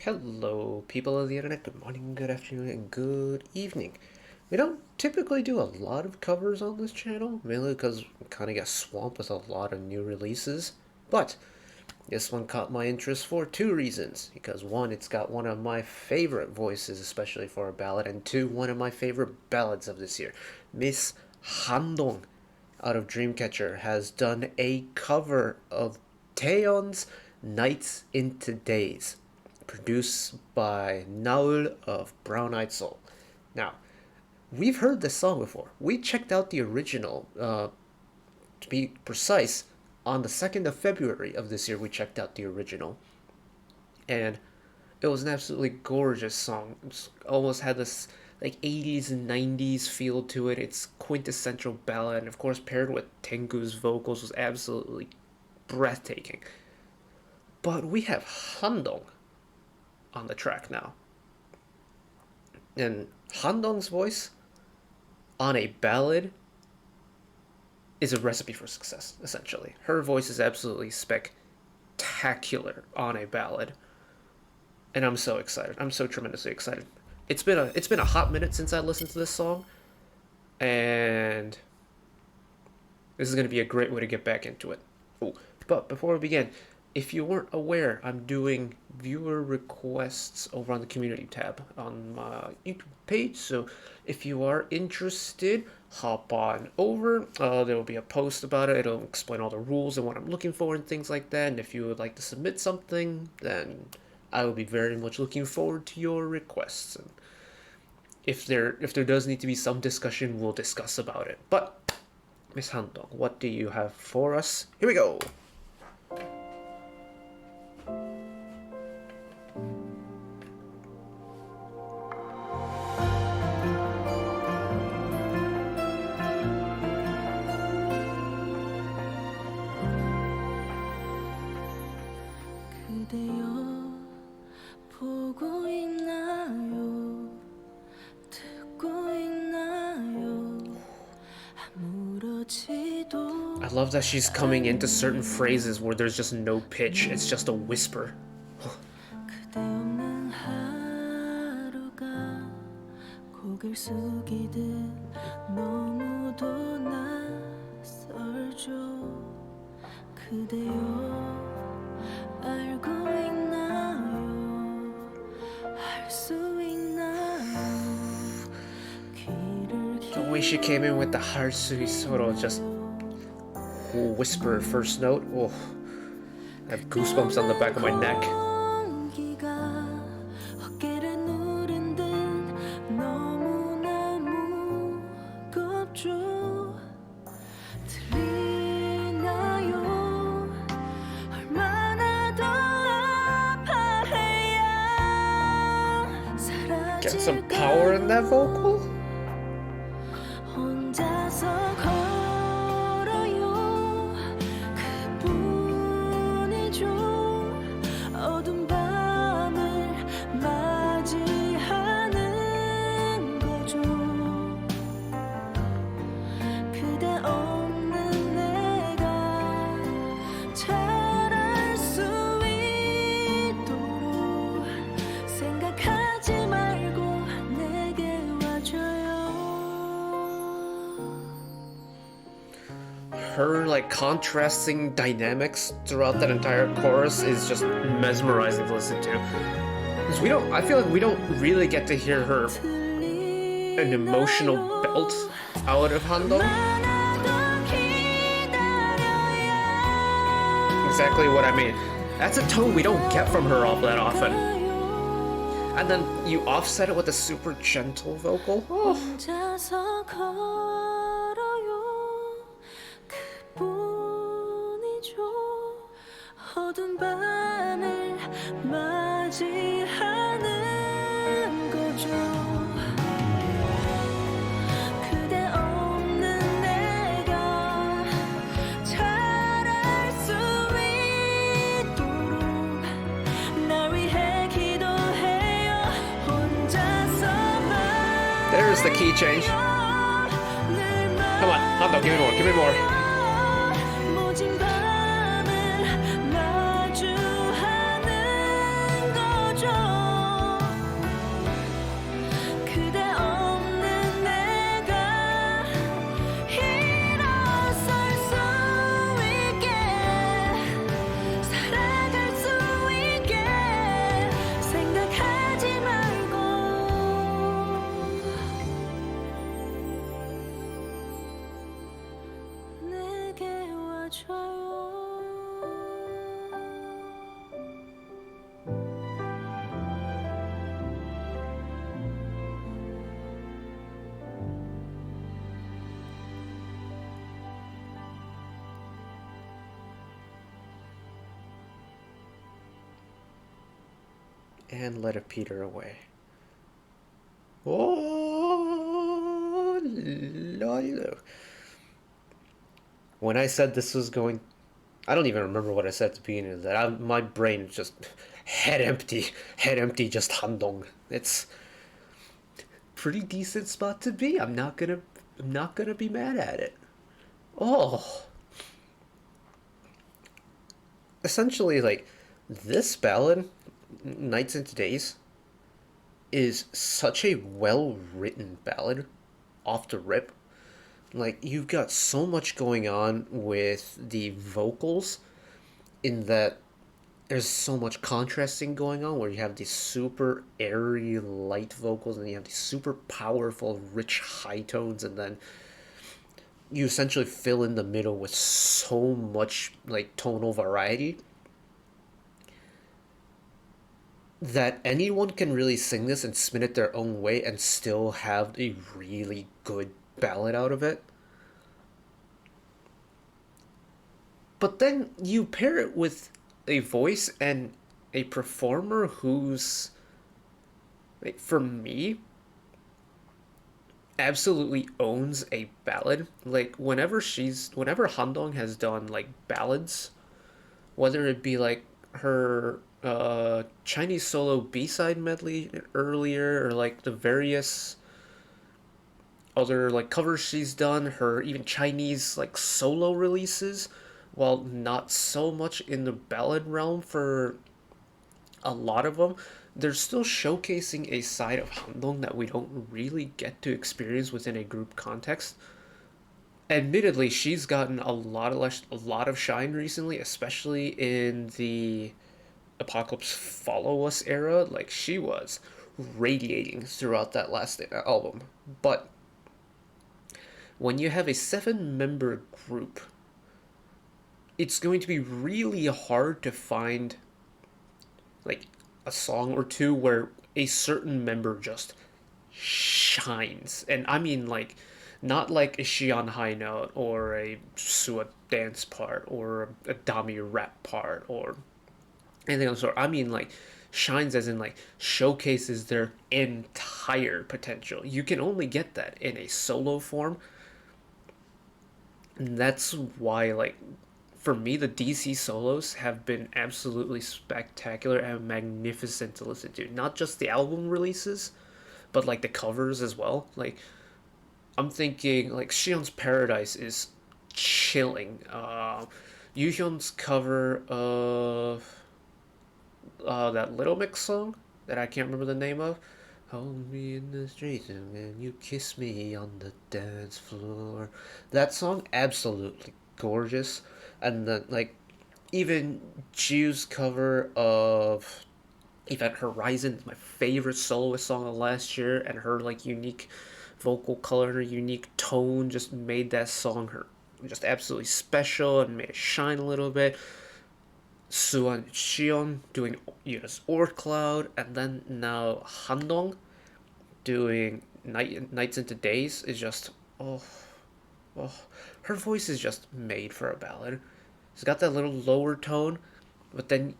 Hello, people of the internet. Good morning, good afternoon, and good evening. We don't typically do a lot of covers on this channel, mainly because we kind of get swamped with a lot of new releases. But this one caught my interest for two reasons. Because one, it's got one of my favorite voices, especially for a ballad, and two, one of my favorite ballads of this year. Miss Handong out of Dreamcatcher has done a cover of Taeyeon's Nights into Days, produced by Naul of Brown Eyed Soul. Now, we've heard this song before. We checked out the original, to be precise, on the 2nd of February of this year. We checked out the original, and it was an absolutely gorgeous song. It almost had this like 80s and 90s feel to it. It's quintessential ballad, and of course paired with Tengu's vocals was absolutely breathtaking. But we have Handong on the track now. And Handong's voice on a ballad is a recipe for success, essentially. Her voice is absolutely spectacular on a ballad. And I'm so excited. I'm so tremendously excited. It's been a hot minute since I listened to this song, and this is going to be a great way to get back into it. Ooh. But before we begin, if you weren't aware, I'm doing viewer requests over on the community tab on my YouTube page. So if you are interested, hop on over. There will be a post about it. It'll explain all the rules and what I'm looking for and things like that. And if you would like to submit something, then I will be very much looking forward to your requests. And if there does need to be some discussion, we'll discuss about it. But Miss Handong, what do you have for us? Here we go. I love that she's coming into certain phrases where there's just no pitch, it's just a whisper. The way she came in with the Harsui Soro, just whisper first note. Oh, I have goosebumps on the back of my neck. Get some power in that vocal. Her like contrasting dynamics throughout that entire chorus is just mesmerizing to listen to. Because I feel like we don't really get to hear her an emotional belt out of Handong. Exactly what I mean. That's a tone we don't get from her all that often. And then you offset it with a super gentle vocal. Oh. There's the key change. Come on, Handong, give me more, give me more. and let it peter away. Oh, lolo. When I said this was going, I don't even remember what I said at the beginning of that. My brain is just head empty, just Handong. It's pretty decent spot to be. I'm not gonna be mad at it. Oh, essentially, like this ballad, Nights and Days, is such a well written ballad off the rip. Like, you've got so much going on with the vocals, in that there's so much contrasting going on, where you have these super airy light vocals and you have these super powerful rich high tones, and then you essentially fill in the middle with so much like tonal variety that anyone can really sing this and spin it their own way and still have a really good ballad out of it. But then you pair it with a voice and a performer who's, like, for me, absolutely owns a ballad. Like, whenever Handong has done like ballads, whether it be like her Chinese solo B-side medley earlier, or like the various other like covers she's done, her even Chinese like solo releases, while not so much in the ballad realm for a lot of them, they're still showcasing a side of Handong that we don't really get to experience within a group context. Admittedly, she's gotten a lot of shine recently, especially in the Apocalypse Follow Us era. Like, she was radiating throughout that last album. But when you have a 7 member group, it's going to be really hard to find like a song or two where a certain member just shines. And I mean, like, not like a Shion high note or a Sua dance part or a Dami rap part or anything of the sort. I mean, like, shines as in like showcases their entire potential. You can only get that in a solo form, and that's why, like, for me, the DC solos have been absolutely spectacular and magnificent to listen to. Not just the album releases, but like the covers as well. Like, I'm thinking like Shion's Paradise is chilling. Yuhyun's cover of that Little Mix song that I can't remember the name of. Hold me in the streets and then you kiss me on the dance floor. That song, absolutely gorgeous. And then, like, even Ju's cover of Event Horizon, my favorite soloist song of last year, and her like unique vocal color and her unique tone just made that song her just absolutely special and made it shine a little bit. Suan Shion doing Eunice Or Cloud, and then now Handong doing Nights into Days is just, oh, oh, her voice is just made for a ballad. It's got that little lower tone, but then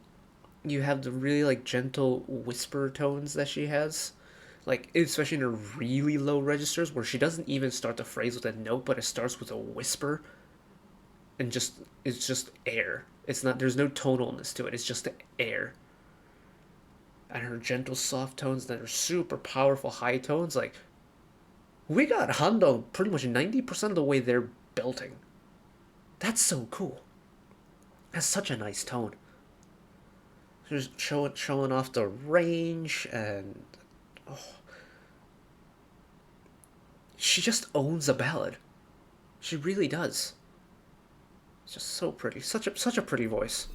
you have the really like gentle whisper tones that she has, like especially in her really low registers where she doesn't even start the phrase with a note, but it starts with a whisper, and just it's just air. It's not, there's no tonalness to it. It's just the air. And her gentle soft tones, then her super powerful high tones. Like, we got Handong pretty much 90% of the way there belting. That's so cool. That's such a nice tone. Just showing off the range, and oh, she just owns a ballad. She really does. It's just so pretty. Such a pretty voice.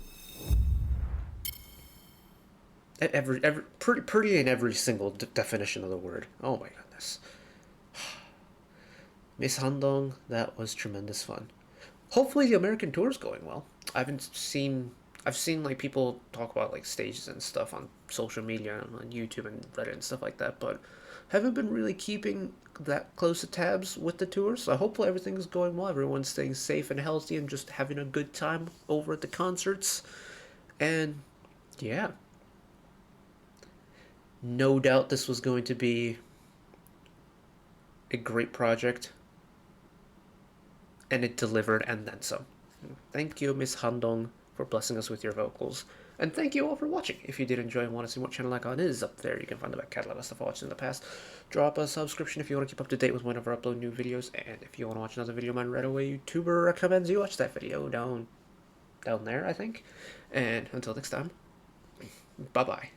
Every pretty in every single definition of the word. Oh my goodness. Miss Handong, that was tremendous fun. Hopefully the American tour is going well. I've seen like people talk about like stages and stuff on social media and on YouTube and Reddit and stuff like that, but haven't been really keeping that close to tabs with the tour. So hopefully everything's going well. Everyone's staying safe and healthy and just having a good time over at the concerts. And yeah, No doubt this was going to be a great project, and it delivered and then some. Thank you, Miss Handong, for blessing us with your vocals. And thank you all for watching. If you did enjoy and want to see what channel icon is up there, you can find the back catalog of stuff I watched in the past. Drop a subscription if you want to keep up to date with whenever I upload new videos. And if you want to watch another video of mine right away, YouTuber recommends you watch that video down there, I think. And until next time, bye-bye.